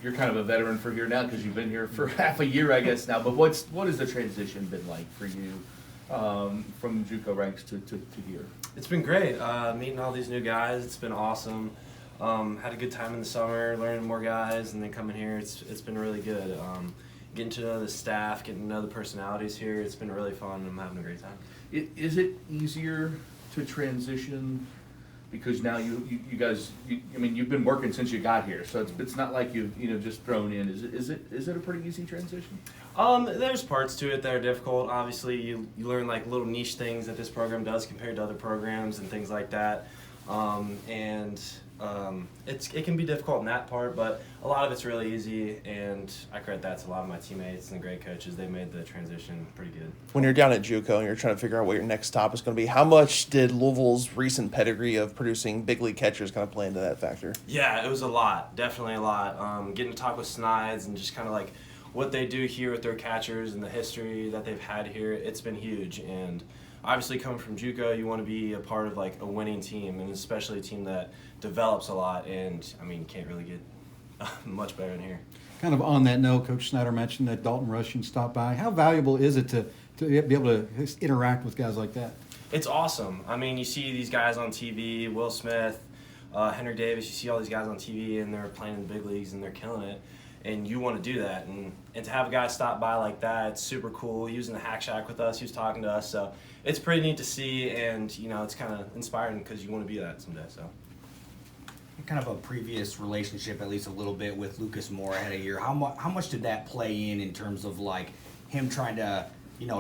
you're kind of a veteran for here now because you've been here for half a year, I guess now. But what has the transition been like for you from JUCO ranks to here? It's been great. Meeting all these new guys. It's been awesome. Had a good time in the summer, learning more guys, and then coming here. It's been really good. Getting to know the staff, getting to know the personalities here. It's been really fun, and I'm having a great time. Is it easier to transition because now you guys? I mean, you've been working since you got here, so it's not like you've just thrown in. Is it a pretty easy transition? There's parts to it that are difficult. Obviously, you learn like little niche things that this program does compared to other programs and things like that. It can be difficult in that part, but a lot of it's really easy, and I credit that to a lot of my teammates and the great coaches. They made the transition pretty good. When you're down at JUCO and you're trying to figure out what your next stop is going to be, how much did Louisville's recent pedigree of producing big league catchers kind of play into that factor? Yeah, it was a lot, definitely a lot. Getting to talk with Snides and just kind of like what they do here with their catchers and the history that they've had here, it's been huge. And obviously coming from JUCO, you want to be a part of like a winning team, and especially a team that develops a lot. And I mean, you can't really get much better than here. Kind of on that note, Coach Snyder mentioned that Dalton Rushing stopped by. How valuable is it to be able to interact with guys like that? It's awesome. I mean, you see these guys on TV, Will Smith, Henry Davis, you see all these guys on TV, and they're playing in the big leagues, and they're killing it. And you want to do that. And to have a guy stop by like that, it's super cool. He was in the Hack Shack with us. He was talking to us. So it's pretty neat to see, and, it's kind of inspiring because you want to be that someday. So. Kind of a previous relationship, at least a little bit, with Lucas Moore ahead of here. How much did that play in terms of like him trying to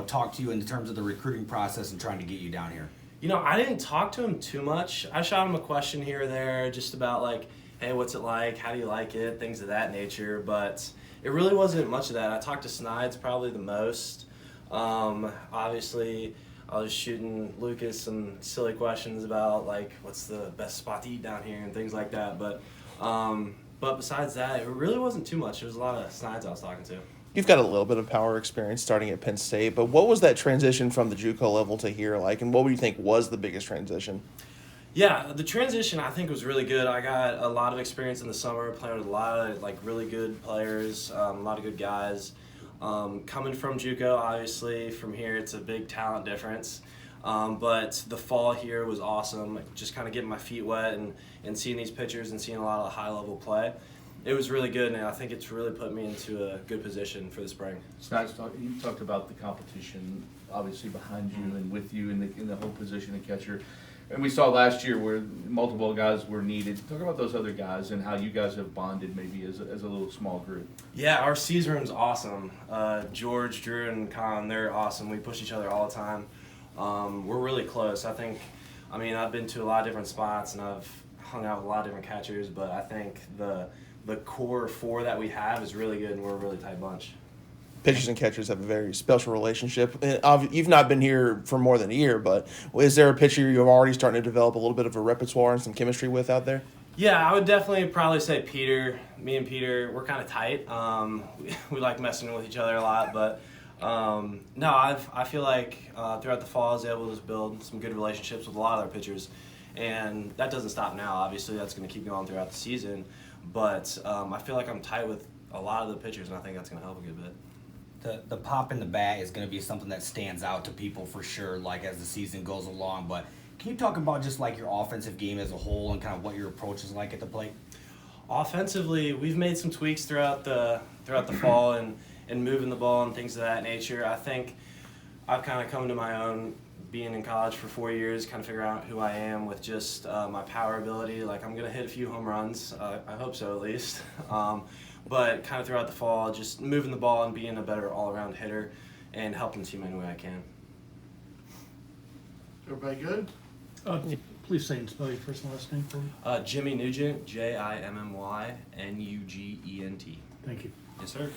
talk to you in terms of the recruiting process and trying to get you down here? I didn't talk to him too much. I shot him a question here or there just about like, hey, what's it like? How do you like it? Things of that nature. But it really wasn't much of that. I talked to Snides probably the most. Obviously, I was shooting Lucas some silly questions about like what's the best spot to eat down here and things like that. But besides that, it really wasn't too much. There was a lot of Snides I was talking to. You've got a little bit of power experience starting at Penn State, but what was that transition from the JUCO level to here like, and what would you think was the biggest transition? Yeah, the transition I think was really good. I got a lot of experience in the summer playing with a lot of like really good players, a lot of good guys. Coming from JUCO, obviously, from here it's a big talent difference. But the fall here was awesome, just kind of getting my feet wet and seeing these pitchers and seeing a lot of high-level play. It was really good, and I think it's really put me into a good position for the spring. You talked about the competition, obviously, behind you and with you in the whole position of catcher. And we saw last year where multiple guys were needed. Talk about those other guys and how you guys have bonded maybe as a little small group. Yeah, our C's room's awesome. George, Drew, and Con, they're awesome. We push each other all the time. We're really close. I've been to a lot of different spots and I've hung out with a lot of different catchers, but I think the core four that we have is really good, and we're a really tight bunch. Pitchers and catchers have a very special relationship. You've not been here for more than a year, but is there a pitcher you're already starting to develop a little bit of a repertoire and some chemistry with out there? Yeah, I would definitely probably say Peter. Me and Peter, we're kind of tight. We like messing with each other a lot, but I feel like throughout the fall I was able to build some good relationships with a lot of our pitchers, and that doesn't stop now. Obviously, that's going to keep going throughout the season, but I feel like I'm tight with a lot of the pitchers, and I think that's going to help a good bit. The pop in the bat is going to be something that stands out to people for sure, like as the season goes along. But can you talk about just like your offensive game as a whole and kind of what your approach is like at the plate? Offensively, we've made some tweaks throughout the fall and moving the ball and things of that nature. I think I've kind of come to my own being in college for 4 years, kind of figure out who I am with just my power ability. Like I'm going to hit a few home runs. I hope so at least. But kind of throughout the fall, just moving the ball and being a better all-around hitter and helping the team any way I can. Everybody good? Please say and spell your first and last name for me. Jimmy Nugent, Jimmynugent. Thank you. Yes, sir.